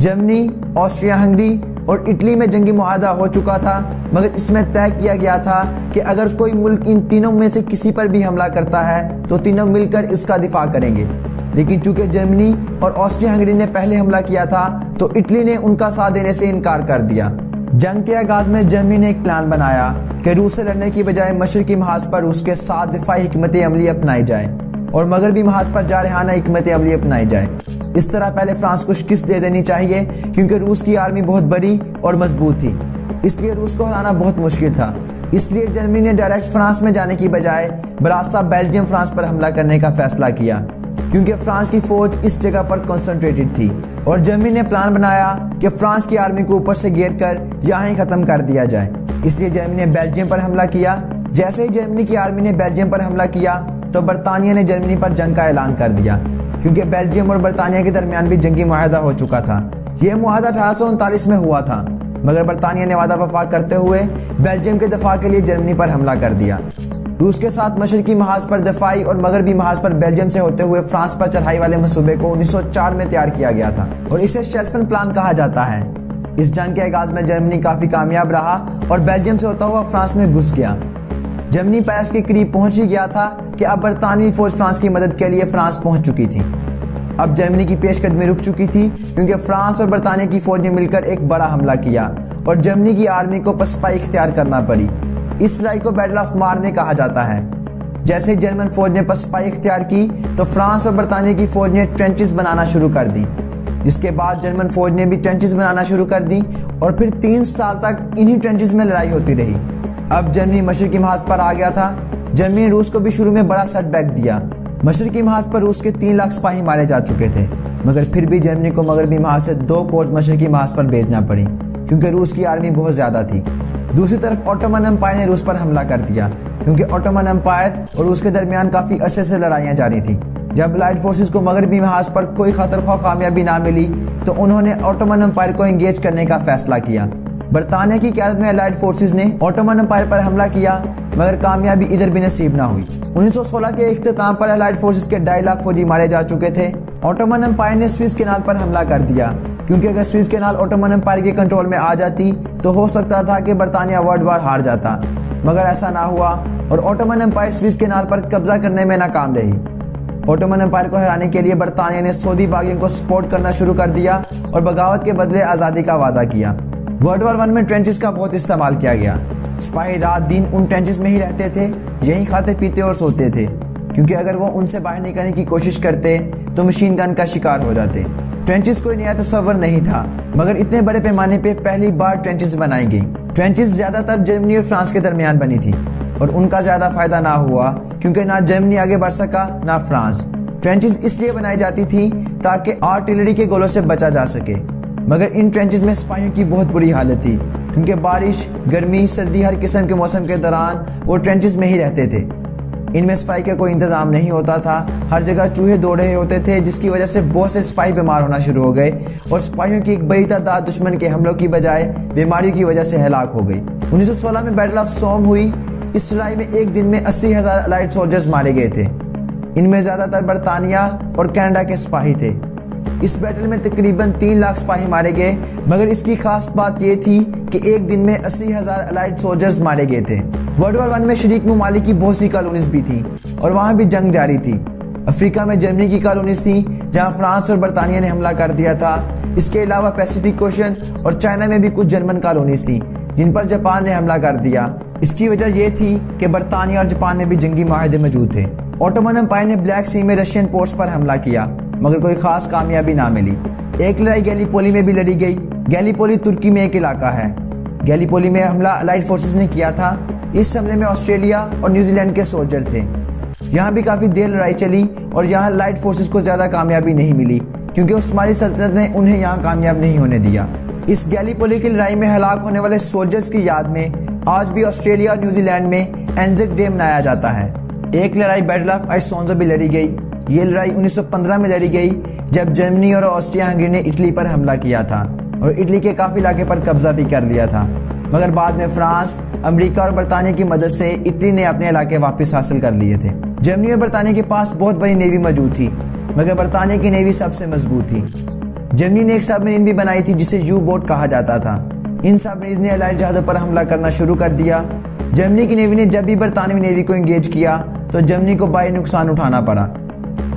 Germany, Austria Hungary اور Italy میں جنگی معاہدہ ہو چکا تھا، مگر اس میں طے کیا گیا تھا کہ اگر کوئی ملک ان تینوں میں سے کسی پر بھی حملہ کرتا ہے تو تینوں مل کر اس کا دفاع کریں گے۔ لیکن چونکہ جرمنی اور آسٹریا ہنگری نے پہلے حملہ کیا تھا تو اٹلی نے ان کا ساتھ دینے سے انکار کر دیا۔ جنگ کے آغاز میں جرمنی نے ایک پلان بنایا کہ روس سے لڑنے کی بجائے مشرقی محاذ پر روس کے ساتھ دفاعی حکمت عملی اپنائی جائے اور مغربی محاذ پر جارحانہ حکمت عملی اپنائی جائے۔ اس طرح پہلے فرانس کو شکست دے دینی چاہیے کیونکہ روس کی آرمی بہت بڑی اور مضبوط تھی، اس لیے روس کو ہرانا بہت مشکل تھا۔ اس لیے جرمنی نے ڈائریکٹ فرانس میں جانے کی بجائے براستہ بیلجیم فرانس پر حملہ کرنے کا فیصلہ کیا، کیونکہ فرانس کی فوج اس جگہ پر کنسنٹریٹڈ تھی اور جرمنی نے پلان بنایا کہ فرانس کی آرمی کو اوپر سے گھیر کر یہاں ہی ختم کر دیا جائے۔ اس لیے جرمنی نے بیلجیم پر حملہ کیا۔ جیسے ہی جرمنی کی آرمی نے بیلجیم پر حملہ کیا تو برطانیہ نے جرمنی پر جنگ کا اعلان کر دیا، کیونکہ بیلجیم اور برطانیہ کے درمیان بھی جنگی معاہدہ ہو چکا تھا۔ یہ معاہدہ 1839 میں ہوا تھا، مگر برطانیہ نے وعدہ وفا کرتے ہوئے بیلجیم کے دفاع کے لیے جرمنی پر حملہ کر دیا۔ روس کے ساتھ مشرقی محاذ پر دفاعی اور مغربی محاذ پر بیلجیم سے ہوتے ہوئے فرانس پر چڑھائی والے منصوبے کو 1904 میں تیار کیا گیا تھا اور اسے شیلفن پلان کہا جاتا ہے۔ اس جنگ کے آغاز میں جرمنی کافی کامیاب رہا اور بیلجیم سے ہوتا ہوا فرانس میں گھس گیا۔ جرمنی پیرس کے قریب پہنچ ہی گیا تھا کہ اب برطانوی فوج فرانس کی مدد کے لیے فرانس پہنچ چکی تھی۔ اب جرمنی کی پیش قدمی رک چکی تھی کیونکہ فرانس اور برطانیہ کی فوج نے مل کر ایک بڑا حملہ کیا اور جرمنی کی آرمی کو پسپائی اختیار کرنا پڑی۔ اس لڑائی کو بیٹل آف مارنے کہا جاتا ہے۔ جیسے جرمن فوج نے پسپائی اختیار کی تو فرانس اور برطانیہ کی فوج نے ٹرینچز بنانا شروع کر دی، جس کے بعد جرمن فوج نے بھی ٹرینچز بنانا شروع کر دی اور پھر 3 سال تک انہی ٹرینچز میں لڑائی ہوتی رہی۔ اب جرمنی مشرقی محاذ پر آ گیا تھا۔ جرمنی نے روس کو بھی شروع میں بڑا سیٹ بیک دیا۔ مشرقی محاذ پر روس کے 3 لاکھ سپاہی مارے جا چکے تھے، مگر پھر بھی جرمنی کو مغربی محاذ سے 2 کورس مشرقی محاذ پر بھیجنا پڑی کیونکہ روس کی آرمی بہت زیادہ تھی۔ دوسری طرف آٹومن امپائر نے روس پر حملہ کر دیا کیونکہ آٹومن امپائر اور روس کے درمیان کافی عرصے سے لڑائیاں جاری تھیں۔ جب الائیڈ فورسز کو مغربی محاذ پر کوئی خاطر خواہ کامیابی نہ ملی تو انہوں نے آٹومن امپائر کو انگیج کرنے کا فیصلہ کیا۔ برطانیہ کی قیادت میں الائیڈ فورسز نے آٹومن امپائر پر حملہ کیا، مگر کامیابی ادھر بھی نصیب نہ ہوئی۔ 1916 کے اختتام پر الائیڈ فورسز کے 2.5 لاکھ فوجی مارے جا چکے تھے۔ آٹومن امپائر نے سوئس کینال پر حملہ کر دیا کیونکہ اگر سوئس کینال آٹومن امپائر کے کنٹرول میں آ جاتی تو ہو سکتا تھا کہ برطانیہ ورلڈ وار ہار جاتا، مگر ایسا نہ ہوا اور آٹومن امپائر سوئس کینال پر قبضہ کرنے میں ناکام رہی۔ آٹومن امپائر کو ہرانے کے لیے برطانیہ نے سعودی باغیوں کو سپورٹ کرنا شروع کر دیا اور بغاوت کے بدلے آزادی کا وعدہ کیا۔ ورلڈ وار 1 میں ٹرینچز کا بہت استعمال کیا گیا۔ سپاہی رات دن ان ٹرینچز میں ہی رہتے تھے، یہیں کھاتے پیتے اور سوتے تھے، کیونکہ اگر وہ ان سے باہر نکلنے کی کوشش کرتے تو مشین گن کا شکار ہو جاتے۔ ٹرینچز کوئی نیا تصور نہیں تھا، مگر اتنے بڑے پیمانے پہ پہلی بار ٹرینچز بنائی گئی۔ ٹرینچز زیادہ تر جرمنی اور فرانس کے درمیان بنی تھی اور ان کا زیادہ فائدہ نہ ہوا کیونکہ نہ جرمنی آگے بڑھ سکا نہ فرانس۔ ٹرینچز اس لیے بنائی جاتی تھی تاکہ آرٹلری کے گولوں سے بچا جا سکے، مگر ان ٹرینچز میں سپاہیوں کی بہت بری حالت تھی کیونکہ بارش، گرمی، سردی ہر قسم کے موسم کے دوران وہ ٹرینچز میں ہی رہتے تھے۔ ان میں صفائی کا کوئی انتظام نہیں ہوتا تھا، ہر جگہ چوہے دوڑ رہے ہوتے تھے جس کی وجہ سے بہت سے سپاہی بیمار ہونا شروع ہو گئے اور سپاہیوں کی ایک بڑی تعداد دشمن کے حملوں کی بجائے بیماریوں کی وجہ سے ہلاک ہو گئی۔ 1916 میں بیٹل آف سوم ہوئی۔ اس لڑائی میں ایک دن میں 80,000 الائیڈ سولجرز مارے گئے تھے، ان میں زیادہ تر برطانیہ اور کینیڈا کے سپاہی تھے۔ اس بیٹل میں تقریباً 3 لاکھ سپاہی مارے گئے، مگر اس کی خاص بات یہ تھی کہ ایک دن میں 80,000 الائیڈ سولجرز مارے گئے تھے۔ ورلڈ وار 1 میں شریک ممالک کی بہت سی کالونیز بھی تھیں اور وہاں بھی جنگ جاری تھی۔ افریقہ میں جرمنی کی کالونیز تھی جہاں فرانس اور برطانیہ نے حملہ کر دیا تھا۔ اس کے علاوہ پیسیفک اوشن اور چائنا میں بھی کچھ جرمن کالونیز تھیں جن پر جاپان نے حملہ کر دیا۔ اس کی وجہ یہ تھی کہ برطانیہ اور جاپان میں بھی جنگی معاہدے موجود تھے۔ آٹومن امپائر نے بلیک سی میں رشین پورٹس پر حملہ کیا، مگر کوئی خاص کامیابی نہ ملی۔ ایک لڑائی گیلیپولی میں بھی لڑی گئی۔ گیلیپولی ترکی میں ایک علاقہ ہے۔ گیلیپولی میں حملہ الائیڈ فورسز نے کیا تھا۔ اس حملے میں آسٹریلیا اور نیوزی لینڈ کے سولجر تھے۔ یہاں بھی کافی دیر لڑائی چلی اور یہاں الائیڈ فورسز کو زیادہ کامیابی نہیں ملی کیونکہ عثمانی سلطنت نے انہیں یہاں کامیاب نہیں ہونے دیا۔ اس گیلیپولی کی لڑائی میں ہلاک ہونے والے سولجرز کی یاد میں آج بھی آسٹریلیا اور نیوزی لینڈ میں اینزک ڈے منایا جاتا ہے۔ ایک لڑائی بیٹل آف آئسونزو بھی لڑی گئی۔ یہ لڑائی 1915 میں لڑی گئی جب جرمنی اور آسٹریا ہنگری نے اٹلی پر حملہ کیا تھا اور اٹلی کے کافی علاقے پر قبضہ بھی کر لیا تھا، مگر بعد میں فرانس، امریکہ اور برطانیہ کی مدد سے اٹلی نے اپنے علاقے واپس حاصل کر لیے تھے۔ جرمنی اور برطانیہ کے پاس بہت بڑی نیوی موجود تھی، مگر برطانیہ کی نیوی سب سے مضبوط تھی۔ جرمنی نے ایک سب مرین بھی بنائی تھی جسے یو بوٹ کہا جاتا تھا۔ ان سب مریز نے الائڈ جہازوں پر حملہ کرنا شروع کر دیا۔ جرمنی کی نیوی نے جب بھی برطانوی نیوی کو انگیج کیا تو جرمنی کو بھاری نقصان اٹھانا پڑا،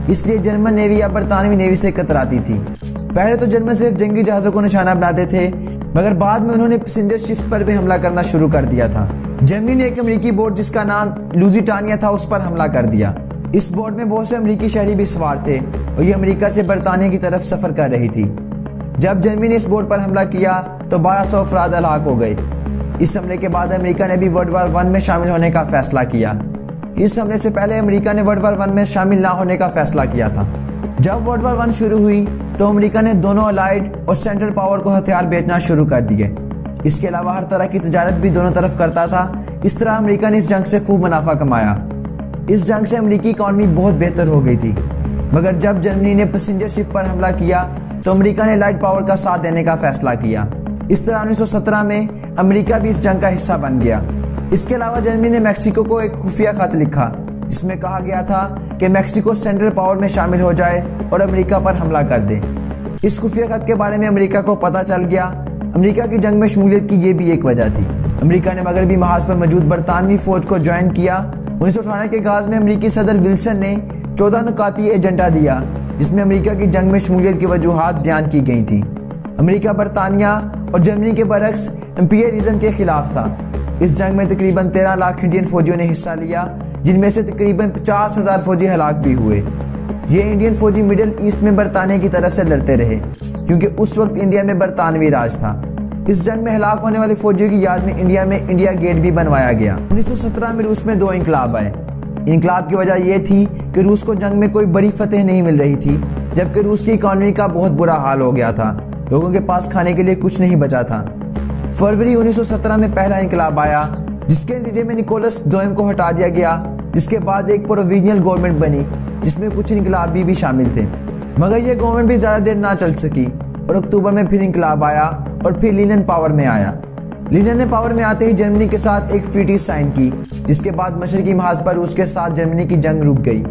اس لیے جرمن نیوی اب برطانوی نیوی سے کتراتی تھی۔ پہلے تو جرمن صرف جنگی جہازوں کو نشانہ بناتے تھے، مگر بعد میں انہوں نے پیسنجر شپس پر بھی حملہ کرنا شروع کر دیا تھا۔ جرمنی نے ایک امریکی بوٹ جس کا نام لوزیٹانیا تھا اس پر حملہ کر دیا۔ اس بوٹ میں بہت سے امریکی شہری بھی سوار تھے اور یہ امریکہ سے برطانیہ کی طرف سفر کر رہی تھی۔ جب جرمنی نے اس بوٹ پر حملہ کیا تو 1200 افراد ہلاک ہو گئے۔ اس حملے کے بعد امریکہ نے بھی ورلڈ وار 1 میں شامل ہونے کا فیصلہ کیا۔ اس حملے سے پہلے امریکہ نے ورلڈ وار 1 میں شامل نہ ہونے کا فیصلہ کیا تھا۔ جب ورلڈ وار 1 شروع ہوئی تو امریکہ نے دونوں الائڈ اور سینٹرل پاور کو ہتھیار بیچنا شروع کر دیے۔ اس کے علاوہ ہر طرح کی تجارت بھی دونوں طرف کرتا تھا۔ اس طرح امریکہ نے اس جنگ سے خوب منافع کمایا۔ اس جنگ سے امریکی اکانومی بہت بہتر ہو گئی تھی، مگر جب جرمنی نے پیسنجر شپ پر حملہ کیا تو امریکہ نے الائڈ پاور کا ساتھ دینے کا فیصلہ کیا۔ اس طرح 1917 میں امریکہ بھی اس جنگ کا حصہ بن گیا۔ اس کے علاوہ جرمنی نے میکسیکو کو ایک خفیہ خط لکھا جس میں کہا گیا تھا کہ میکسیکو سینٹرل پاور میں شامل ہو جائے اور امریکہ پر حملہ کر دے۔ اس خفیہ خط کے بارے میں امریکہ کو پتہ چل گیا۔ امریکہ کی جنگ میں شمولیت کی یہ بھی ایک وجہ تھی۔ امریکہ نے مغربی محاذ پر موجود برطانوی فوج کو جوائن کیا۔ 1918 کے آغاز میں امریکی صدر ولسن نے 14 نکاتی ایجنڈا دیا جس میں امریکہ کی جنگ میں شمولیت کی وجوہات بیان کی گئی تھیں۔ امریکہ برطانیہ اور جرمنی کے برعکس امپیریلزم کے خلاف تھا۔ اس جنگ میں تقریباً 13 لاکھ انڈین فوجیوں نے حصہ لیا، جن میں سے تقریباً 50,000 فوجی ہلاک بھی ہوئے۔ یہ انڈین فوجی مڈل ایسٹ میں برطانیہ کی طرف سے لڑتے رہے کیونکہ اس وقت انڈیا میں برطانوی راج تھا۔ اس جنگ میں ہلاک ہونے والے فوجیوں کی یاد میں انڈیا گیٹ بھی بنوایا گیا۔ 1917 میں روس میں 2 انقلاب آئے۔ انقلاب کی وجہ یہ تھی کہ روس کو جنگ میں کوئی بڑی فتح نہیں مل رہی تھی، جبکہ روس کی اکانومی کا بہت برا حال ہو گیا تھا۔ لوگوں کے پاس کھانے کے لیے کچھ نہیں بچا تھا۔ فروری 1917 میں پہلا انقلاب آیا جس کے نتیجے میں نکولس دوئم کو ہٹا دیا گیا، جس کے بعد ایک پروویژنل گورنمنٹ بنی جس میں کچھ انقلابی بھی شامل تھے، مگر یہ گورنمنٹ بھی زیادہ دیر نہ چل سکی اور اکتوبر میں پھر انقلاب آیا اور پھر لینن پاور میں آیا۔ لینن نے پاور میں آتے ہی جرمنی کے ساتھ ایک ٹریٹی سائن کی، جس کے بعد مشرقی محاذ پر روس کے ساتھ جرمنی کی جنگ رک گئی۔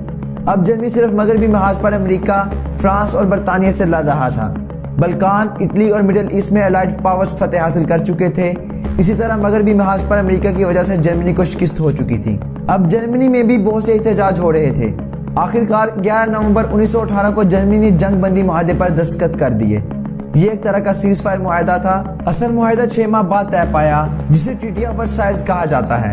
اب جرمنی صرف مغربی محاذ پر امریکہ، فرانس اور برطانیہ سے لڑ رہا تھا۔ بلکان، اٹلی اور مڈل ایسٹ میں الائڈ پاورز فتح حاصل کر چکے تھے۔ اسی طرح مغربی محاذ پر امریکہ کی وجہ سے جرمنی کو شکست ہو چکی تھی۔ اب جرمنی میں بھی بہت سے احتجاج ہو رہے تھے۔ آخرکار 11 نومبر 1918 کو جرمنی نے جنگ بندی معاہدے پر دستخط کر دیے۔ یہ ایک طرح کا سیز فائر معاہدہ تھا۔ اصل معاہدہ 6 ماہ بعد طے پایا، جسے ٹریٹی آف ورسائز کہا جاتا ہے۔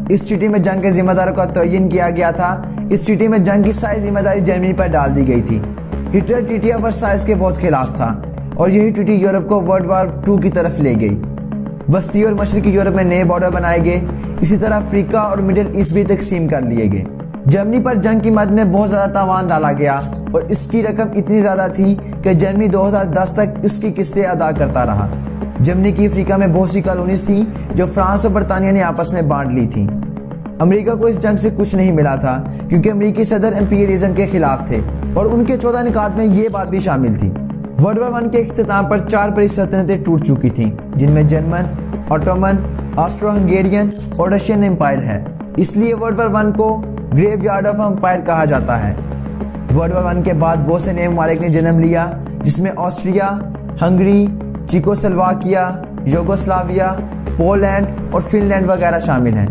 اس ٹریٹی میں جنگ کے ذمہ داروں کا تعین کیا گیا تھا۔ اس ٹریٹی میں جنگ کی ساری ذمہ داری جرمنی پر ڈال دی گئی تھی۔ ہٹلر ٹریٹی آف ورسائز کے بہت خلاف تھا اور یہی ٹریٹی یورپ کو ورلڈ وار 2 کی طرف لے گئی۔ وسطی اور مشرقی یورپ میں نئے بارڈر بنائے گئے۔ اسی طرح افریقہ اور مڈل ایسٹ بھی تقسیم کر لیے گئے۔ جرمنی پر جنگ کی مد میں بہت زیادہ تاوان ڈالا گیا اور اس کی رقم اتنی زیادہ تھی کہ جرمنی 2010 تک اس کی قسطیں ادا کرتا رہا۔ جرمنی کی افریقہ میں بہت سی کالونیز تھیں جو فرانس اور برطانیہ نے آپس میں بانٹ لی تھیں۔ امریکہ کو اس جنگ سے کچھ نہیں ملا تھا کیونکہ امریکی صدر امپیریلزم کے خلاف تھے اور ان کے 14 نکات میں یہ بات بھی شامل تھی۔ ورلڈ وار 1 کے اختتام پر 4 بڑی سلطنتیں ٹوٹ چکی تھیں، جن میں جرمن، آٹومن، آسٹرو ہنگیرین اور رشین امپائر ہے۔ اس لیے ورلڈ وار 1 کو گریو یارڈ آف امپائر کہا جاتا ہے۔ ورلڈ وار 1 کے بعد بہت سے نئے ممالک نے جنم لیا، جس میں آسٹریا، ہنگری، چیکوسلواکیا، یوگوسلاویا، پولینڈ اور فن لینڈ وغیرہ شامل ہیں۔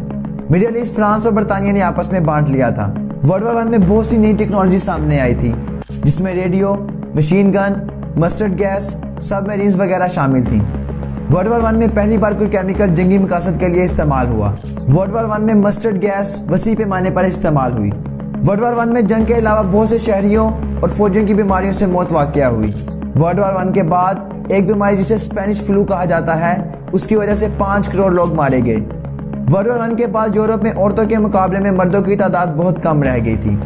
مڈل ایسٹ فرانس اور برطانیہ نے آپس میں بانٹ لیا تھا۔ ورلڈ وار 1 میں بہت سی نئی ٹیکنالوجی سامنے آئی تھی، جس میں radio, machine gun, mustard gas, سب میرینز وغیرہ شامل تھیں۔ ورلڈ وار 1 میں پہلی بار کوئی کیمیکل جنگی مقاصد کے لیے استعمال ہوا۔ ورلڈ وار 1 میں مسٹرڈ گیس وسیع پیمانے پر استعمال ہوئی۔ ورلڈ وار 1 میں جنگ کے علاوہ بہت سے شہریوں اور فوجیوں کی بیماریوں سے موت واقع ہوئی۔ ورلڈ وار 1 کے بعد ایک بیماری جسے اسپینش فلو کہا جاتا ہے، اس کی وجہ سے 5 کروڑ لوگ مارے گئے۔ ورلڈ وار 1 کے بعد یورپ میں عورتوں کے مقابلے میں مردوں کی تعداد بہت کم رہ گئی تھی۔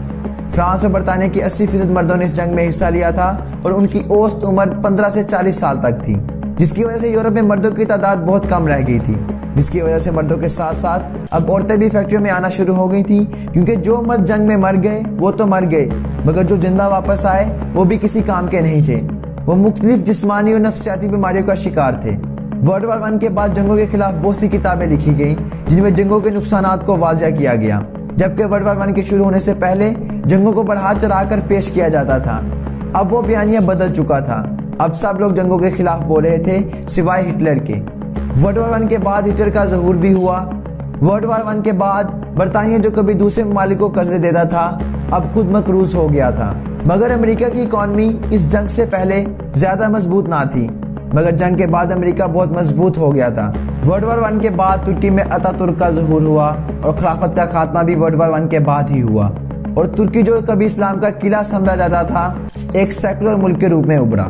فرانس اور برطانیہ کی 80% مردوں نے اس جنگ میں حصہ لیا تھا اور ان کی اوسط عمر 15 سے 40 سال تک تھی، جس کی وجہ سے یورپ میں مردوں کی تعداد بہت کم رہ گئی تھی، جس کی وجہ سے مردوں کے ساتھ ساتھ اب عورتیں بھی فیکٹریوں میں آنا شروع ہو گئی تھیں، کیونکہ جو مرد جنگ میں مر گئے وہ تو مر گئے، مگر جو زندہ واپس آئے وہ بھی کسی کام کے نہیں تھے۔ وہ مختلف جسمانی اور نفسیاتی بیماریوں کا شکار تھے۔ ورلڈ وار 1 کے بعد جنگوں کے خلاف بہت سی کتابیں لکھی گئیں، جن میں جنگوں کے نقصانات کو واضح کیا گیا، جبکہ ورلڈ وار 1 کے شروع ہونے سے پہلے جنگوں کو بڑھا چڑھا کر پیش کیا جاتا تھا۔ اب وہ بیانیہ بدل چکا تھا۔ اب سب لوگ جنگوں کے خلاف بول رہے تھے سوائے ہٹلر کے۔ ورلڈ وار 1 کے بعد ہٹلر کا ظہور بھی ہوا۔ ورلڈ وار 1 کے بعد برطانیہ جو کبھی دوسرے ممالک کو قرضے دیتا تھا اب خود مقروض ہو گیا تھا، مگر امریکہ کی اکانومی اس جنگ سے پہلے زیادہ مضبوط نہ تھی، مگر جنگ کے بعد امریکہ بہت مضبوط ہو گیا تھا۔ ورلڈ وار 1 کے بعد ترکی میں اتا ترک کا ظہور ہوا اور خلافت کا خاتمہ بھی ورلڈ وار 1 کے بعد ہی ہوا، اور ترکی جو کبھی اسلام کا قلعہ سمجھا جاتا تھا ایک سیکولر ملک کے روپ میں ابھرا۔